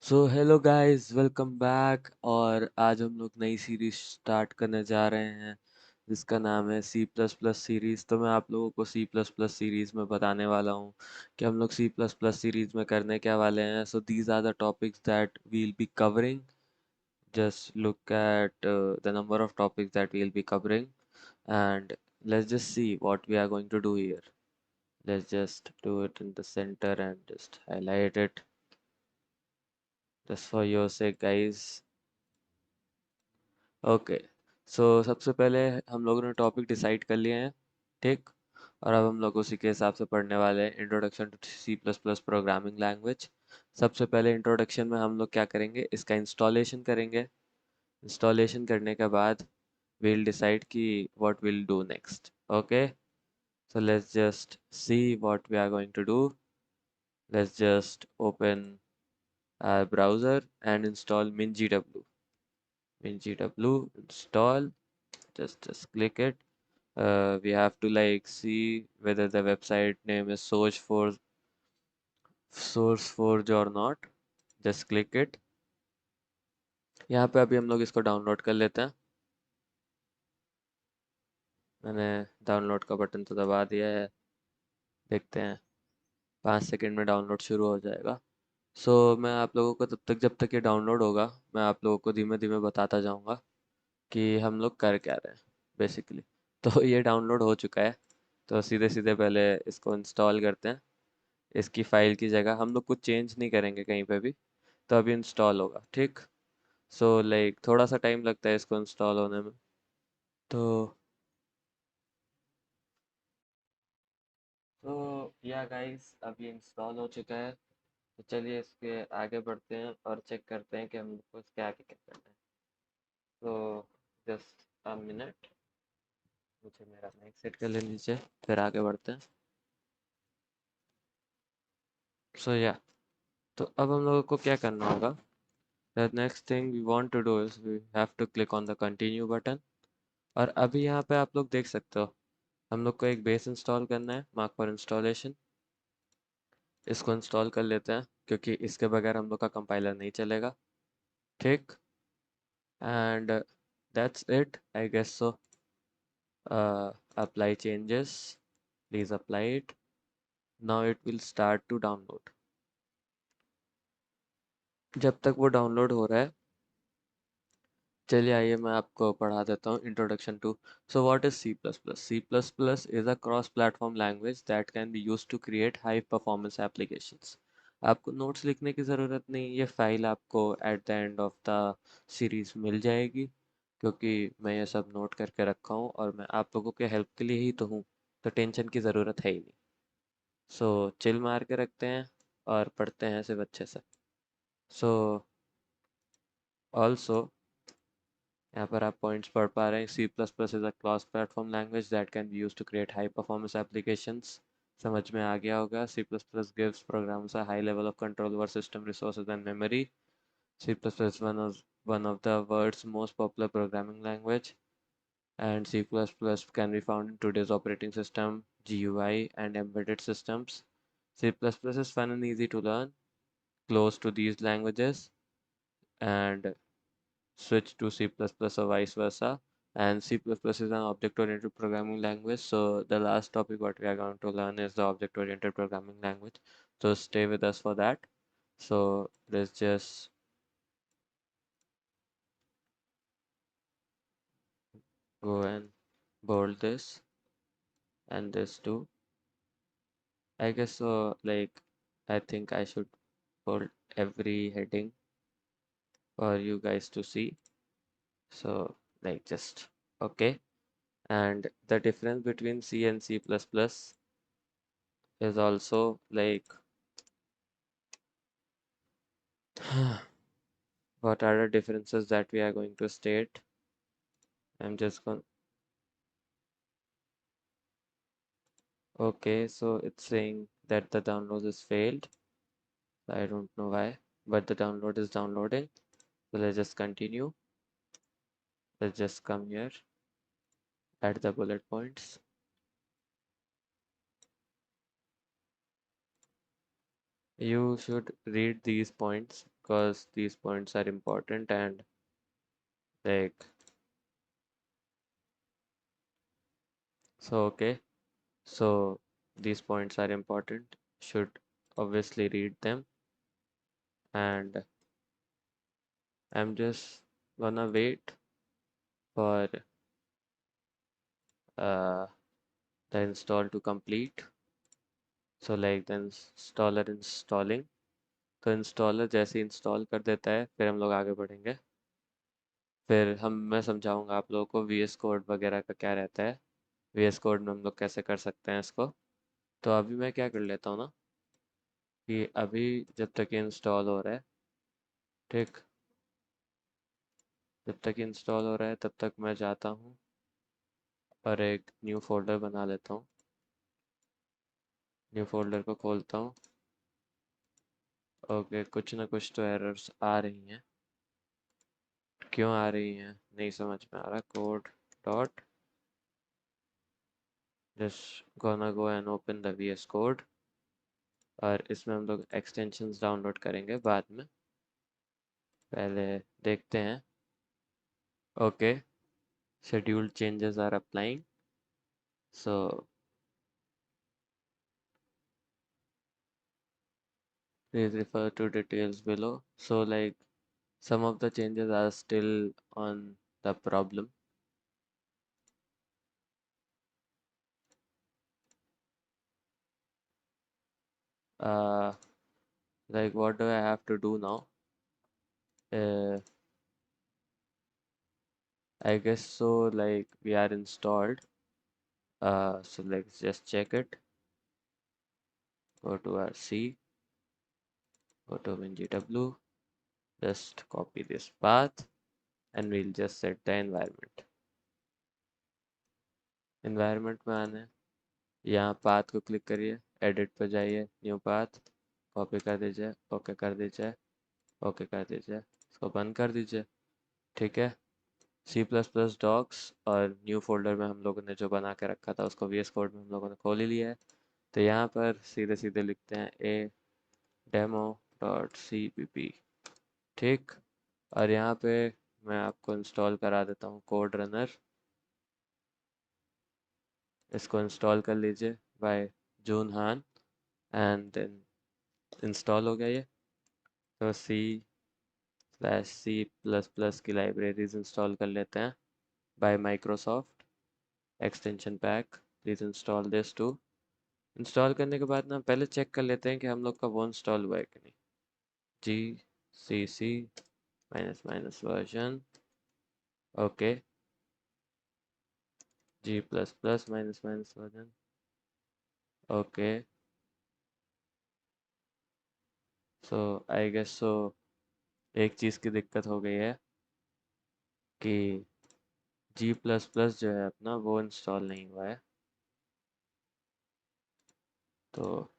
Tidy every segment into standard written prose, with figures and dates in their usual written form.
So hello guys, welcome back. और आज हम लोग नई सीरीज स्टार्ट करने जा रहे हैं जिसका नाम है सी प्लस प्लस सीरीज। तो मैं आप लोगों को सी प्लस प्लस सीरीज में बताने वाला हूँ कि हम लोग सी प्लस प्लस सीरीज में करने क्या वाले हैं। So these are the topics that we'll be covering. Just look at the number of topics that we'll be covering and let's just see what we are going to do here. Let's just do it in the center and just highlight it just for your sake, guys. Okay. So सबसे पहले हम लोगों ने topic decide कर लिए हैं, ठीक। और अब हम लोग उसी के हिसाब से पढ़ने वाले हैं, introduction to C plus plus programming language. सबसे पहले इंट्रोडक्शन में हम लोग क्या करेंगे, इसका इंस्टॉलेशन करेंगे। इंस्टॉलेशन करने के बाद we'll decide कि what we'll do next. Okay, so let's just see what we are going to do. Let's just open our browser and install MinGW. MinGW install. Just click it. We have to like see whether the website name is sourceforge or not. Just click it. यहाँ पे अभी हम लोग इसको download कर लेते हैं। मैंने डाउनलोड का बटन तो दबा दिया है, देखते हैं 5 सेकंड में डाउनलोड शुरू हो जाएगा। सो मैं आप लोगों को तब तक, जब तक ये डाउनलोड होगा, मैं आप लोगों को धीमे धीमे बताता जाऊंगा कि हम लोग कर क्या रहे हैं बेसिकली। तो ये डाउनलोड हो चुका है, तो सीधे सीधे पहले इसको इंस्टॉल करते हैं। इसकी फाइल की जगह हम लोग कुछ चेंज नहीं करेंगे कहीं पे भी, तो अभी इंस्टॉल होगा, ठीक। सो लाइक थोड़ा सा टाइम लगता है इसको इंस्टॉल होने में। तो तो या गाइस, अभी इंस्टॉल हो चुका है। तो चलिए इसके आगे बढ़ते हैं और चेक करते हैं कि हम लोग को इसके आगे क्या करना है। तो जस्ट अ मिनट, मुझे मेरा माइक सेट कर लेने दीजिए, फिर आगे बढ़ते हैं। सो या, तो अब हम लोगों को क्या करना होगा। The next thing we want to do is we have to click on the continue button. और अभी यहाँ पे आप लोग देख सकते हो, हम लोग को एक बेस इंस्टॉल करना है, मार्क फॉर इंस्टॉलेशन। इसको इंस्टॉल कर लेते हैं क्योंकि इसके बगैर हम लोग का कंपाइलर नहीं चलेगा, ठीक। And that's it, I guess so. Apply changes, please apply it. Now it will start to download. जब तक वो डाउनलोड हो रहा है, चलिए आइए मैं आपको पढ़ा देता हूँ introduction to. So what is C plus plus. C plus plus is a cross platform language that can be used to create high performance applications. आपको नोट्स लिखने की ज़रूरत नहीं, ये फाइल आपको at the end of the series मिल जाएगी, क्योंकि मैं ये सब नोट करके रखा हूँ और मैं आप लोगों के हेल्प के लिए ही तो हूँ। तो टेंशन की ज़रूरत है ही नहीं। सो चिल मार के रखते हैं और पढ़ते हैं सिर्फ अच्छे से। सो ऑल्सो, यहाँ पर आप पॉइंट्स पढ़ पा रहे हैं। C plus plus is a class platform language that can be use to create high performance applications. समझ में आ गया होगा। C plus plus gives programs a high level of control over system resources and memory. C++ is one of the world's most popular programming language, and C++ can be found in today's operating system, GUI, and embedded systems. C++ is fun and easy to learn, close to these languages, and switch to C++ or vice versa. And C++ is an object-oriented programming language. So the last topic what we are going to learn is the object-oriented programming language. So stay with us for that. So let's just go and bold this and this too. I guess so. Like, I think I should bold every heading for you guys to see. So like just okay. And the difference between C and C++ is also like what are the differences that we are going to state. I'm just going. Okay, so it's saying that the download is failed. I don't know why, but the download is downloading. So let's just continue. Let's just come here, add the bullet points. You should read these points because these points are important and like okay, so these points are important, should obviously read them, and I'm just gonna wait for uh, the install to complete. So like the installer installing, तो installer जैसे install कर देता है फिर हम लोग आगे बढ़ेंगे। फिर मैं समझाऊंगा आप लोगों को वीएस कोड वगैरह का क्या रहता है, वीएस कोड में हम लोग कैसे कर सकते हैं इसको। तो अभी मैं क्या कर लेता हूँ ना कि अभी जब तक ये इंस्टॉल हो रहा है, ठीक, जब तक इंस्टॉल हो रहा है तब तक मैं जाता हूँ और एक न्यू फोल्डर बना लेता हूँ। न्यू फोल्डर को खोलता हूँ। ओके, कुछ ना कुछ तो एरर्स आ रही हैं, क्यों आ रही हैं नहीं समझ में आ रहा। Code dot just gonna go and open the VS Code और इसमें हम लोग एक्सटेंशंस डाउनलोड करेंगे बाद में, पहले देखते हैं। Okay, scheduled changes are applying, so please refer to details below. So like some of the changes are still on the problem. uh like what do I have to do now? uh, I guess so, like we are installed. So let's just check it. Go to our C, go to WinGW, just copy this path and we'll just set the environment. Environment में आना है, यहाँ path को click करिए, edit पे जाइए, new path, copy कर दीजिए, ओके कर दीजिए, ओके कर दीजिए, इसको बंद कर दीजिए। ठीक है, सी प्लस प्लस डॉक्स और न्यू फोल्डर में हम लोगों ने जो बना के रखा था उसको वीएस कोड में हम लोगों ने खोल ही लिया है। तो यहाँ पर सीधे सीधे लिखते हैं a demo dot C P P, ठीक। और यहाँ पे मैं आपको इंस्टॉल करा देता हूँ कोड रनर, इसको इंस्टॉल कर लीजिए बाय जून हान, एंड देन इंस्टॉल हो गया ये। तो C/C++ की लाइब्रेरीज इंस्टॉल कर लेते हैं by Microsoft extension pack, please install this too. Install करने के बाद ना पहले चेक कर लेते हैं कि हम लोग का वो इंस्टॉल हुआ है कि नहीं। GCC minus version, okay, G++ minus version, okay. So I guess so एक चीज़ की दिक्कत हो गई है कि G++ जो है अपना वो इंस्टॉल नहीं हुआ है। तो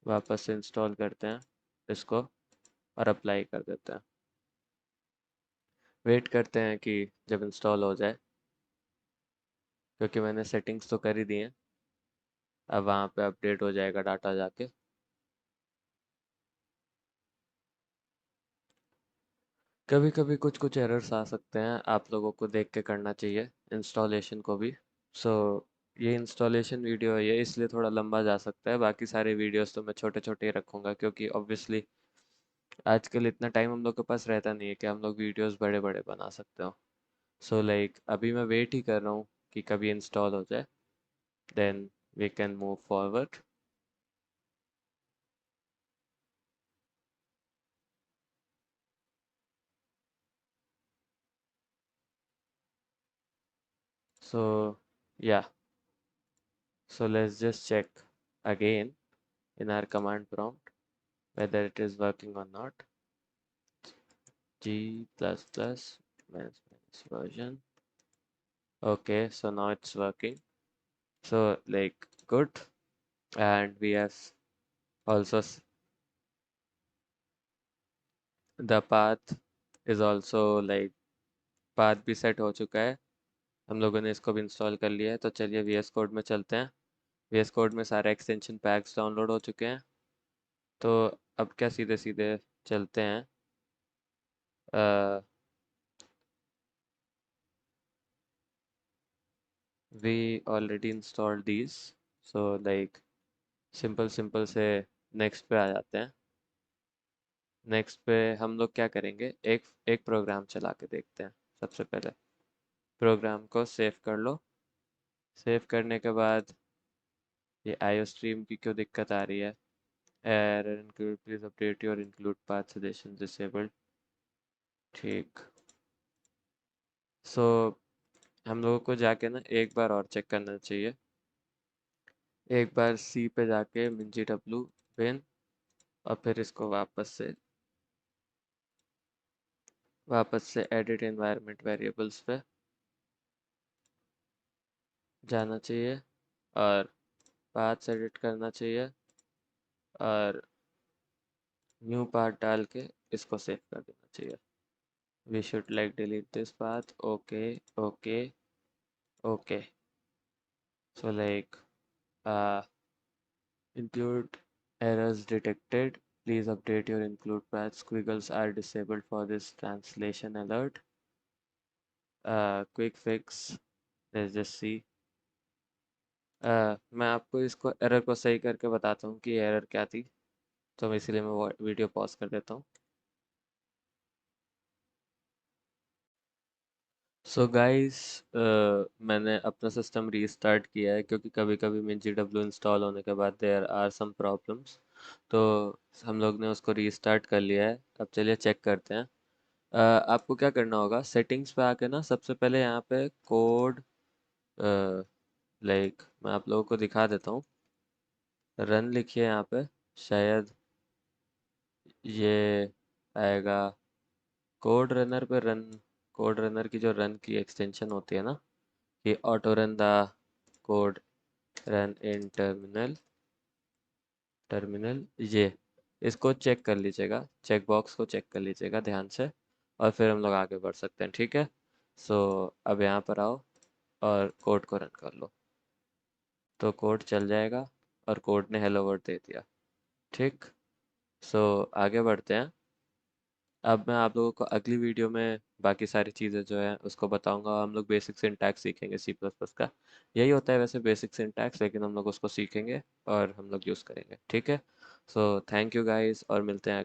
वापस से इंस्टॉल करते हैं इसको और अप्लाई कर देते हैं। वेट करते हैं कि जब इंस्टॉल हो जाए, क्योंकि मैंने सेटिंग्स तो कर ही दी हैं। अब वहाँ पे अपडेट हो जाएगा डाटा जाके। कभी कभी कुछ कुछ एरर्स आ सकते हैं, आप लोगों को देख के करना चाहिए इंस्टॉलेशन को भी। सो ये इंस्टॉलेशन वीडियो है ये, इसलिए थोड़ा लंबा जा सकता है। बाकी सारे वीडियोस तो मैं छोटे छोटे ही रखूँगा, क्योंकि ऑब्वियसली आजकल इतना टाइम हम लोग के पास रहता नहीं है कि हम लोग वीडियोस बड़े बड़े बना सकते हो। सो लाइक अभी मैं वेट ही कर रहा हूँ कि कभी इंस्टॉल हो जाए, then we can move forward. So yeah, so let's just check again in our command prompt whether it is working or not. G++ version. Okay, so now it's working. So like good, and we have also the path is also like path भी set हो चुका है, हम लोगों ने इसको भी install कर लिया है। तो चलिए VS कोड में चलते हैं। VS कोड में सारे एक्सटेंशन पैक्स डाउनलोड हो चुके हैं। तो अब क्या सीधे सीधे चलते हैं। We already installed these, so like simple simple से नेक्स्ट पे आ जाते हैं। नेक्स्ट पे हम लोग क्या करेंगे, एक एक प्रोग्राम चला के देखते हैं। सबसे पहले प्रोग्राम को सेव कर लो। सेव करने के बाद ये आईओ स्ट्रीम की क्यों दिक्कत आ रही है। Error include, please update your include path suggestion disabled. ठीक। सो हम लोगों को जाके ना एक बार और चेक करना चाहिए। एक बार सी पे जाके मिंजी डब्लू बिन, और फिर इसको वापस से एडिट एनवायरनमेंट वेरिएबल्स पे जाना चाहिए और पाथ्स एडिट करना चाहिए और न्यू पाथ डाल के इसको सेव कर देना चाहिए। We should like delete this path. Okay, okay, okay. So like include errors detected. Please update your include path. Squiggles are disabled for this translation alert. Quick fix. Let's just see. मैं आपको इसको error को सही करके बताता हूँ कि error क्या थी। तो इसलिए मैं वीडियो पॉज कर देता हूँ। सो गाइस, मैंने अपना सिस्टम रीस्टार्ट किया है क्योंकि कभी कभी मिंजी डब्ल्यू इंस्टॉल होने के बाद देयर आर सम प्रॉब्लम्स। तो हम लोग ने उसको रीस्टार्ट कर लिया है। अब चलिए चेक करते हैं। आपको क्या करना होगा, सेटिंग्स पे आके ना सबसे पहले यहाँ पे कोड, लाइक मैं आप लोगों को दिखा देता हूँ। रन लिखिए यहाँ पे, शायद ये आएगा। कोड रनर पे रन, कोड रनर की जो रन की एक्सटेंशन होती है ना, कि auto run the code run in terminal, terminal ये, इसको चेक कर लीजिएगा, चेक बॉक्स को चेक कर लीजिएगा ध्यान से, और फिर हम लोग आगे बढ़ सकते हैं। ठीक है। सो अब यहाँ पर आओ और कोड को रन कर लो, तो कोड चल जाएगा और कोड ने हेलो वर्ल्ड दे दिया। ठीक। सो आगे बढ़ते हैं। अब मैं आप लोगों को अगली वीडियो में बाकी सारी चीज़ें जो है उसको बताऊंगा। हम लोग बेसिक सिंटैक्स सीखेंगे सी प्लस प्लस का। यही होता है वैसे बेसिक सिंटैक्स, लेकिन हम लोग उसको सीखेंगे और हम लोग यूज़ करेंगे। ठीक है। सो थैंक यू गाइस, और मिलते हैं